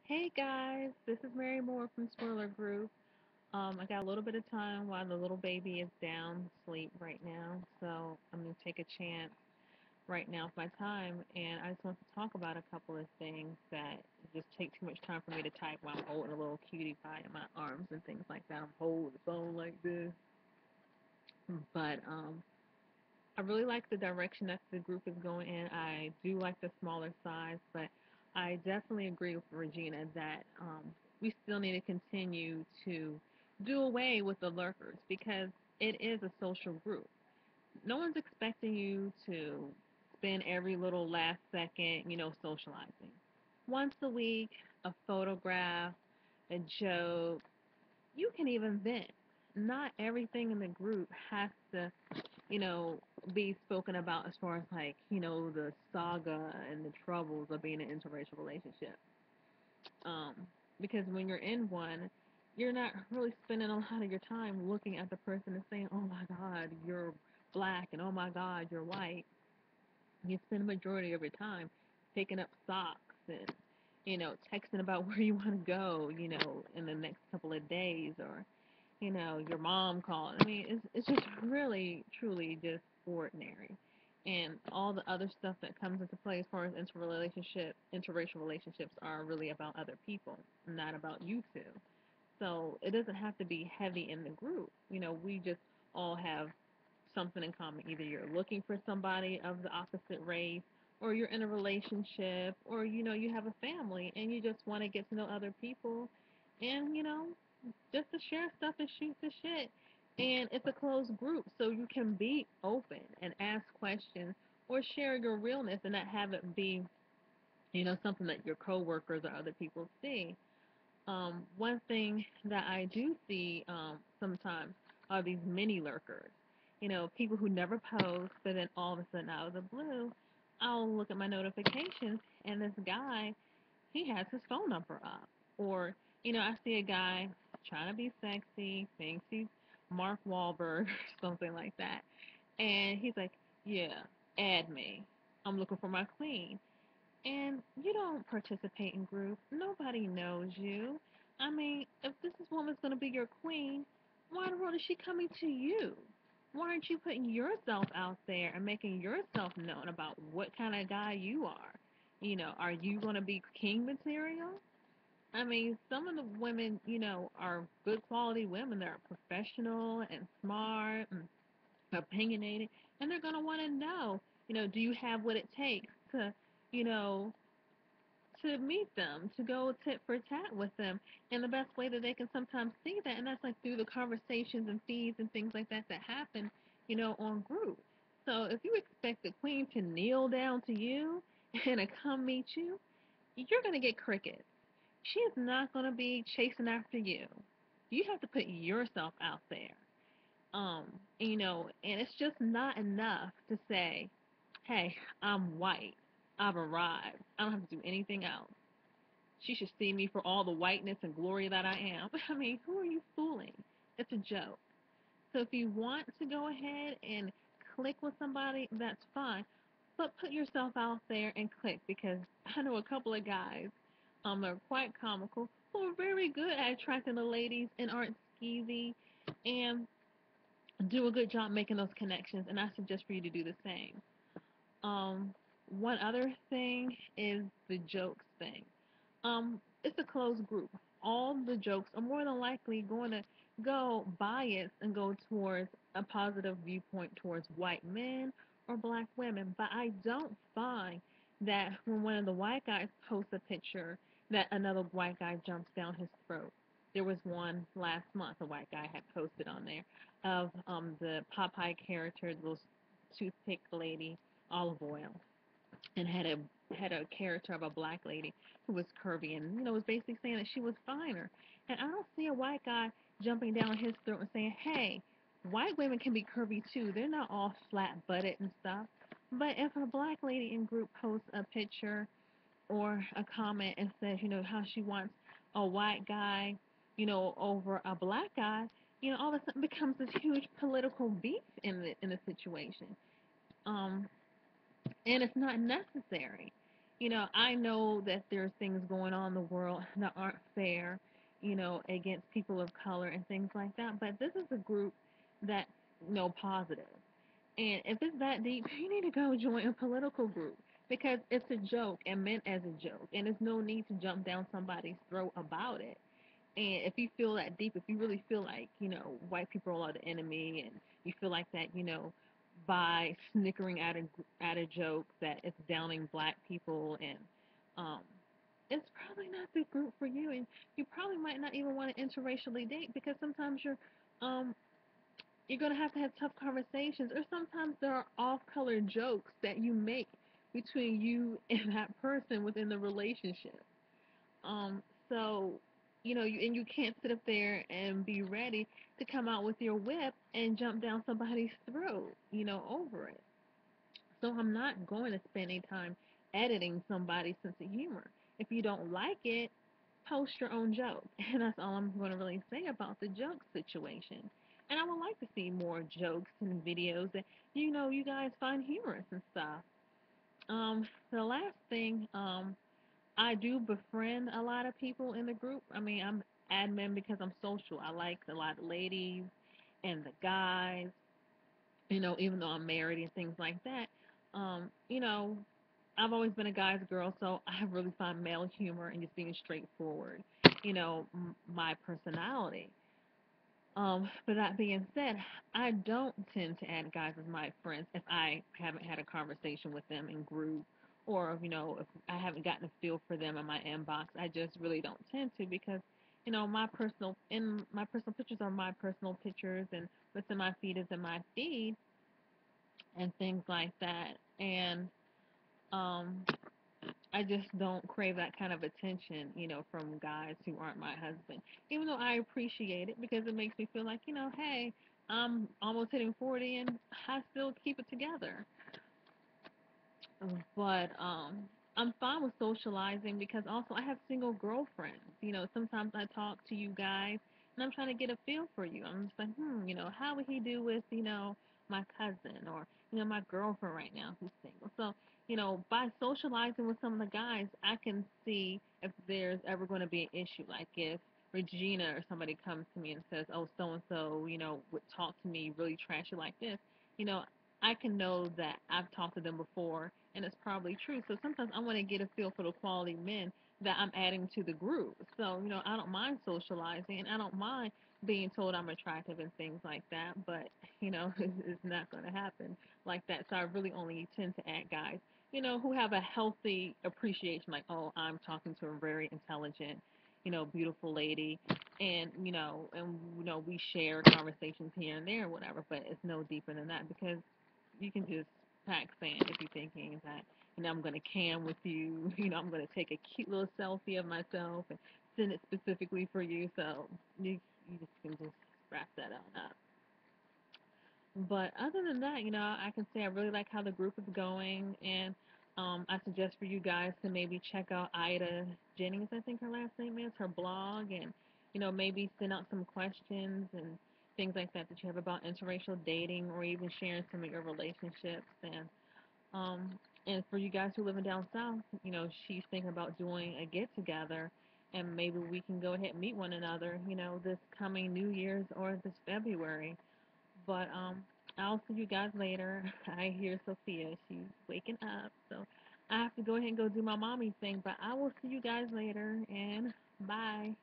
Hey guys, this is Mary Moore from Swirler Group. I got a little bit of time while the little baby is down asleep right now, so I'm gonna take a chance right now with my time, and I just want to talk about a couple of things that just take too much time for me to type while I'm holding a little cutie pie in my arms and things like that. I'm holding the phone like this, but I really like the direction that the group is going in. I do like the smaller size, but I definitely agree with Regina that we still need to continue to do away with the lurkers because it is a social group. No one's expecting you to spend every little last second, socializing. Once a week, a photograph, a joke, you can even vent. Not everything in the group has to you know, be spoken about as far as like, the saga and the troubles of being in an interracial relationship. Um, because when you're in one, you're not really spending a lot of your time looking at the person and saying, "Oh my God, you're black," and "Oh my God, you're white." You spend the majority of your time picking up socks and texting about where you want to go, in the next couple of days, or your mom called. I mean, it's just really, truly just ordinary. And all the other stuff that comes into play as far as interracial relationships are really about other people, not about you two. So it doesn't have to be heavy in the group. We just all have something in common. Either you're looking for somebody of the opposite race, or you're in a relationship, or you have a family and you just want to get to know other people and just to share stuff and shoot the shit. And it's a closed group, so you can be open and ask questions or share your realness and not have it be, something that your coworkers or other people see. One thing that I do see sometimes are these mini lurkers. People who never post, but then all of a sudden out of the blue, I'll look at my notifications and this guy, he has his phone number up. Or, I see a guy trying to be sexy, thinks he's Mark Wahlberg or something like that. And he's like, yeah, add me. I'm looking for my queen. And you don't participate in groups. Nobody knows you. I mean, if this woman's going to be your queen, why in the world is she coming to you? Why aren't you putting yourself out there and making yourself known about what kind of guy you are? Are you going to be king material? I mean, some of the women, are good quality women. They're professional and smart and opinionated, and they're going to want to know, do you have what it takes to, you know, to meet them, to go tit for tat with them. And the best way that they can sometimes see that, and that's like through the conversations and feeds and things like that that happen, on group. So if you expect the queen to kneel down to you and to come meet you, you're going to get crickets. She is not going to be chasing after you. You have to put yourself out there. Um, and it's just not enough to say, hey, I'm white. I've arrived. I don't have to do anything else. She should see me for all the whiteness and glory that I am. I mean, who are you fooling? It's a joke. So if you want to go ahead and click with somebody, that's fine. But put yourself out there and click because I know a couple of guys that are quite comical who are very good at attracting the ladies and aren't skeezy and do a good job making those connections. And I suggest for you to do the same. Um, One other thing is the jokes thing. It's a closed group. All the jokes are more than likely going to go biased and go towards a positive viewpoint towards white men or black women. But I don't find that when one of the white guys posts a picture that another white guy jumps down his throat. There was one last month a white guy had posted on there of the Popeye character, the little toothpick lady, olive oil, and had a character of a black lady who was curvy and was basically saying that she was finer. And I don't see a white guy jumping down his throat and saying, "Hey, white women can be curvy too. They're not all flat butted and stuff." But if a black lady in group posts a picture or a comment and says, how she wants a white guy, over a black guy, all of a sudden becomes this huge political beef in the situation. Um, and it's not necessary. I know that there's things going on in the world that aren't fair, against people of color and things like that. But this is a group that's, positive. And if it's that deep, you need to go join a political group because it's a joke and meant as a joke. And there's no need to jump down somebody's throat about it. And if you feel that deep, if you really feel like, white people are the enemy and you feel like that, by snickering at a joke that it's downing black people and um it's probably not the group for you, and you probably might not even want to interracially date because sometimes um you're gonna have to have tough conversations, or sometimes there are off-color jokes that you make between you and that person within the relationship. Um, so, you can't sit up there and be ready to come out with your whip and jump down somebody's throat, over it. So I'm not going to spend any time editing somebody's sense of humor. If you don't like it, post your own joke. And that's all I'm going to really say about the joke situation. And I would like to see more jokes and videos that, you guys find humorous and stuff. The last thing, I do befriend a lot of people in the group. I mean, I'm admin because I'm social. I like a lot of ladies and the guys, even though I'm married and things like that. Um, you know, I've always been a guy's girl, so I really find male humor and just being straightforward, my personality. But that being said, I don't tend to add guys as my friends if I haven't had a conversation with them in group, or if I haven't gotten a feel for them in my inbox. I just really don't tend to because my personal pictures are my personal pictures, and what's in my feed is in my feed, and things like that. And um, I just don't crave that kind of attention, from guys who aren't my husband. Even though I appreciate it because it makes me feel like, hey, I'm almost hitting 40 and I still keep it together. But I'm fine with socializing because also I have single girlfriends. Sometimes I talk to you guys and I'm trying to get a feel for you. I'm just like, how would he do with, my cousin or, my girlfriend right now who's single. So, by socializing with some of the guys, I can see if there's ever going to be an issue. Like if Regina or somebody comes to me and says, oh, so and so, would talk to me really trashy like this, you know, I can know that I've talked to them before and it's probably true. So sometimes I want to get a feel for the quality men that I'm adding to the group. So, I don't mind socializing and I don't mind being told I'm attractive and things like that, but, it's not going to happen like that. So I really only tend to add guys, who have a healthy appreciation, like, oh, I'm talking to a very intelligent, beautiful lady. And we share conversations here and there, whatever, but it's no deeper than that because you can just pack sand if you're thinking that, I'm going to cam with you, I'm going to take a cute little selfie of myself and send it specifically for you. So you just can just wrap that on up. But other than that, I can say I really like how the group is going, and I suggest for you guys to maybe check out Ida Jennings, I think her last name is, her blog, and maybe send out some questions and things like that that you have about interracial dating, or even sharing some of your relationships. Um, and for you guys who live in down south, she's thinking about doing a get together, and maybe we can go ahead and meet one another, this coming New Year's or this February. But I'll see you guys later. I hear Sophia. She's waking up. So I have to go ahead and go do my mommy thing. But I will see you guys later and bye.